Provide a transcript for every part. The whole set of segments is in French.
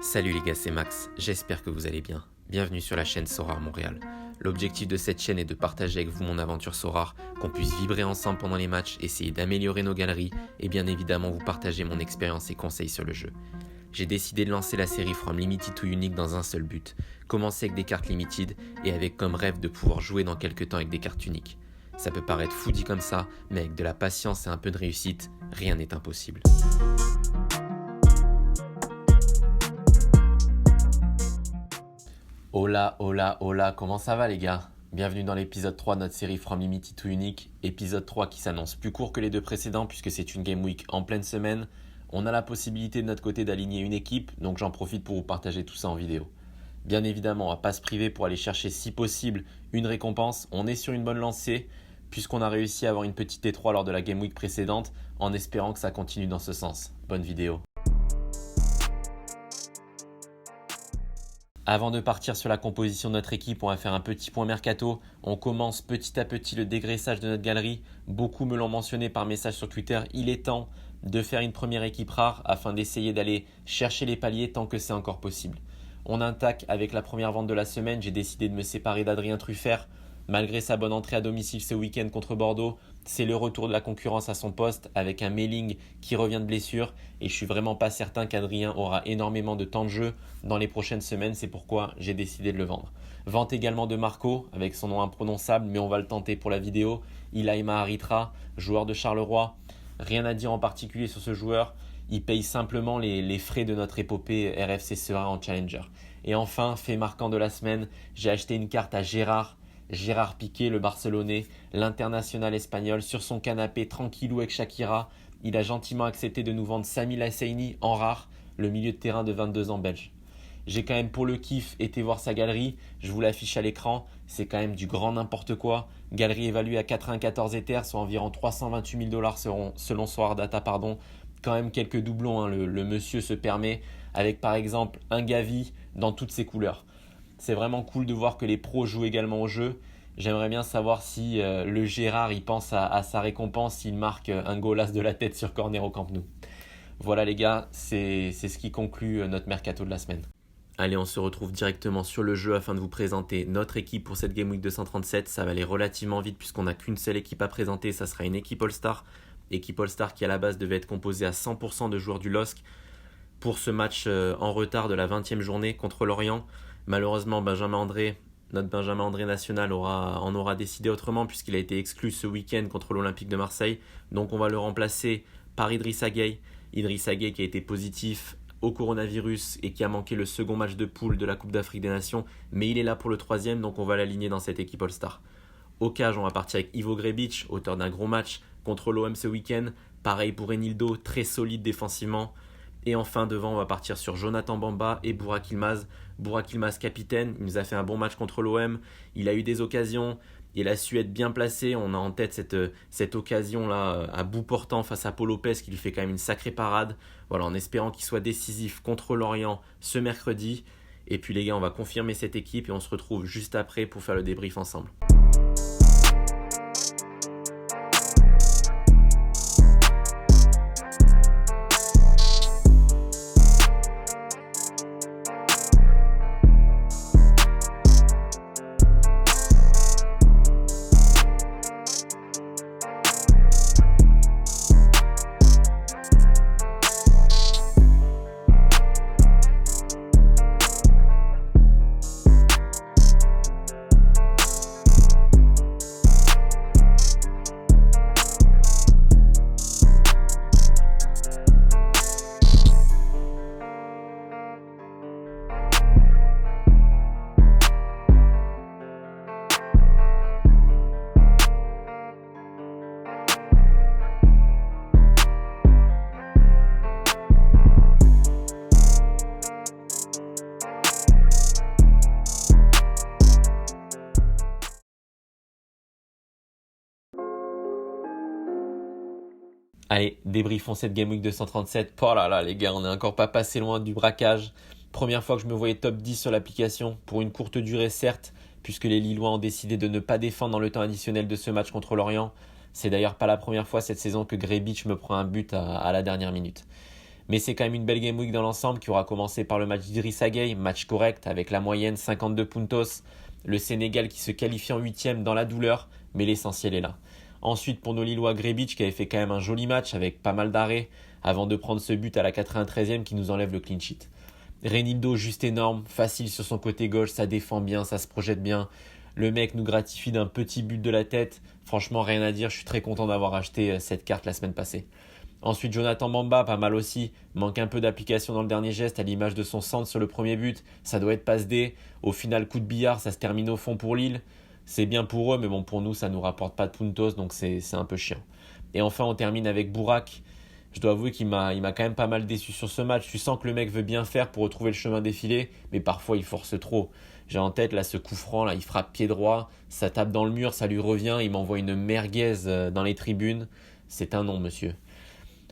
Salut les gars, c'est Max, j'espère que vous allez bien. Bienvenue sur la chaîne Sorare Montréal. L'objectif de cette chaîne est de partager avec vous mon aventure Sorare, qu'on puisse vibrer ensemble pendant les matchs, essayer d'améliorer nos galeries et bien évidemment vous partager mon expérience et conseils sur le jeu. J'ai décidé de lancer la série From Limited to Unique dans un seul but, commencer avec des cartes limited et avec comme rêve de pouvoir jouer dans quelques temps avec des cartes uniques. Ça peut paraître fou dit comme ça, mais avec de la patience et un peu de réussite, rien n'est impossible. Hola, hola, hola, comment ça va les gars? Bienvenue dans l'épisode 3 de notre série From Limited to Unique, épisode 3 qui s'annonce plus court que les deux précédents puisque c'est une game week en pleine semaine. On a la possibilité de notre côté d'aligner une équipe, donc j'en profite pour vous partager tout ça en vidéo. Bien évidemment, on ne va pas se priver pour aller chercher si possible une récompense. On est sur une bonne lancée puisqu'on a réussi à avoir une petite T3 lors de la game week précédente en espérant que ça continue dans ce sens. Bonne vidéo. Avant de partir sur la composition de notre équipe, on va faire un petit point mercato. On commence petit à petit le dégraissage de notre galerie. Beaucoup me l'ont mentionné par message sur Twitter. Il est temps de faire une première équipe rare afin d'essayer d'aller chercher les paliers tant que c'est encore possible. On attaque avec la première vente de la semaine. J'ai décidé de me séparer d'Adrien Truffert. Malgré sa bonne entrée à domicile ce week-end contre Bordeaux, c'est le retour de la concurrence à son poste avec un Mailing qui revient de blessure et je suis vraiment pas certain qu'Adrien aura énormément de temps de jeu dans les prochaines semaines, c'est pourquoi j'ai décidé de le vendre. Vente également de Marco avec son nom imprononçable mais on va le tenter pour la vidéo. Ilaima Aritra, joueur de Charleroi. Rien à dire en particulier sur ce joueur, il paye simplement les frais de notre épopée RFC Serein en Challenger. Et enfin, fait marquant de la semaine, j'ai acheté une carte à Gérard Piqué, le Barcelonais, l'international espagnol, sur son canapé tranquillou avec Shakira. Il a gentiment accepté de nous vendre Sami Lassaini en rare, le milieu de terrain de 22 ans belge. J'ai quand même pour le kiff été voir sa galerie, je vous l'affiche à l'écran, c'est quand même du grand n'importe quoi. Galerie évaluée à 94 Ethers, soit environ 328 000 $ selon Soar Data. Quand même quelques doublons, le monsieur se permet, avec par exemple un Gavi dans toutes ses couleurs. C'est vraiment cool de voir que les pros jouent également au jeu. J'aimerais bien savoir si le Gérard il pense à sa récompense s'il marque un goal-as de la tête sur corner au Camp Nou. Voilà les gars, c'est ce qui conclut notre mercato de la semaine. Allez, on se retrouve directement sur le jeu afin de vous présenter notre équipe pour cette Game Week 237. Ça va aller relativement vite puisqu'on n'a qu'une seule équipe à présenter. Ça sera une équipe All-Star. Équipe All-Star qui à la base devait être composée à 100% de joueurs du LOSC pour ce match en retard de la 20e journée contre Lorient. Malheureusement, notre Benjamin André national en aura décidé autrement puisqu'il a été exclu ce week-end contre l'Olympique de Marseille. Donc on va le remplacer par Idrissa Gueye. Idrissa Gueye qui a été positif au coronavirus et qui a manqué le second match de poule de la Coupe d'Afrique des Nations. Mais il est là pour le troisième, donc on va l'aligner dans cette équipe All-Star. Au cage, on va partir avec Ivo Grebic, auteur d'un gros match contre l'OM ce week-end. Pareil pour Enildo, très solide défensivement. Et enfin, devant, on va partir sur Jonathan Bamba et Burak Yilmaz. Burak Yilmaz, capitaine, il nous a fait un bon match contre l'OM. Il a eu des occasions, il a su être bien placé. On a en tête cette occasion-là à bout portant face à Paul Lopez qui lui fait quand même une sacrée parade. Voilà, en espérant qu'il soit décisif contre l'Orient ce mercredi. Et puis les gars, on va confirmer cette équipe et on se retrouve juste après pour faire le débrief ensemble. Allez, débriefons cette Game Week 237. Oh là là les gars, on n'est encore pas passé loin du braquage. Première fois que je me voyais top 10 sur l'application, pour une courte durée certes, puisque les Lillois ont décidé de ne pas défendre dans le temps additionnel de ce match contre l'Orient. C'est d'ailleurs pas la première fois cette saison que Grebic me prend un but à la dernière minute. Mais c'est quand même une belle Game Week dans l'ensemble qui aura commencé par le match d'Idrissa Gueye, match correct avec la moyenne 52 puntos. Le Sénégal qui se qualifie en 8e dans la douleur, mais l'essentiel est là. Ensuite pour nos Lillois, Grebic qui avait fait quand même un joli match avec pas mal d'arrêts avant de prendre ce but à la 93e qui nous enlève le clean sheet. Renildo juste énorme, facile sur son côté gauche, ça défend bien, ça se projette bien. Le mec nous gratifie d'un petit but de la tête. Franchement, rien à dire, je suis très content d'avoir acheté cette carte la semaine passée. Ensuite, Jonathan Bamba, pas mal aussi. Manque un peu d'application dans le dernier geste à l'image de son centre sur le premier but. Ça doit être passe D. Au final, coup de billard, ça se termine au fond pour Lille. C'est bien pour eux, mais bon, pour nous, ça ne nous rapporte pas de puntos, donc c'est un peu chiant. Et enfin, on termine avec Bourak. Je dois avouer qu'il m'a quand même pas mal déçu sur ce match. Tu sens que le mec veut bien faire pour retrouver le chemin défilé, mais parfois il force trop. J'ai en tête là ce coup franc, là, il frappe pied droit, ça tape dans le mur, ça lui revient, il m'envoie une merguez dans les tribunes. C'est un non, monsieur.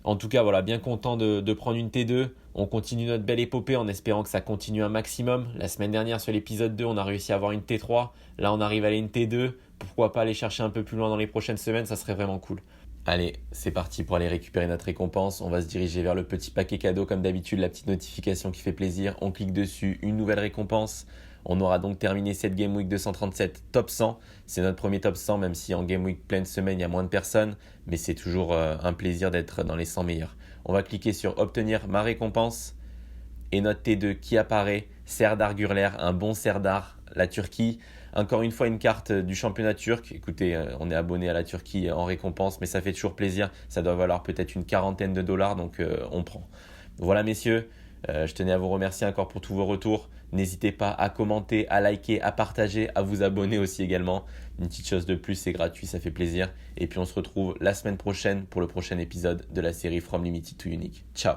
En tout cas, voilà, bien content de prendre une T2. On continue notre belle épopée en espérant que ça continue un maximum. La semaine dernière, sur l'épisode 2, on a réussi à avoir une T3. Là, on arrive à aller une T2. Pourquoi pas aller chercher un peu plus loin dans les prochaines semaines, ça serait vraiment cool. Allez, c'est parti pour aller récupérer notre récompense. On va se diriger vers le petit paquet cadeau comme d'habitude, la petite notification qui fait plaisir. On clique dessus, une nouvelle récompense. On aura donc terminé cette Game Week 237 top 100. C'est notre premier top 100, même si en Game Week pleine semaine, il y a moins de personnes. Mais c'est toujours un plaisir d'être dans les 100 meilleurs. On va cliquer sur obtenir ma récompense. Et notre T2 qui apparaît, Serdar Gürler, un bon Serdar, la Turquie. Encore une fois, une carte du championnat turc. Écoutez, on est abonné à la Turquie en récompense, mais ça fait toujours plaisir. Ça doit valoir peut-être une quarantaine de dollars, donc on prend. Voilà messieurs, je tenais à vous remercier encore pour tous vos retours. N'hésitez pas à commenter, à liker, à partager, à vous abonner aussi également. Une petite chose de plus, c'est gratuit, ça fait plaisir. Et puis on se retrouve la semaine prochaine pour le prochain épisode de la série From Limited to Unique. Ciao.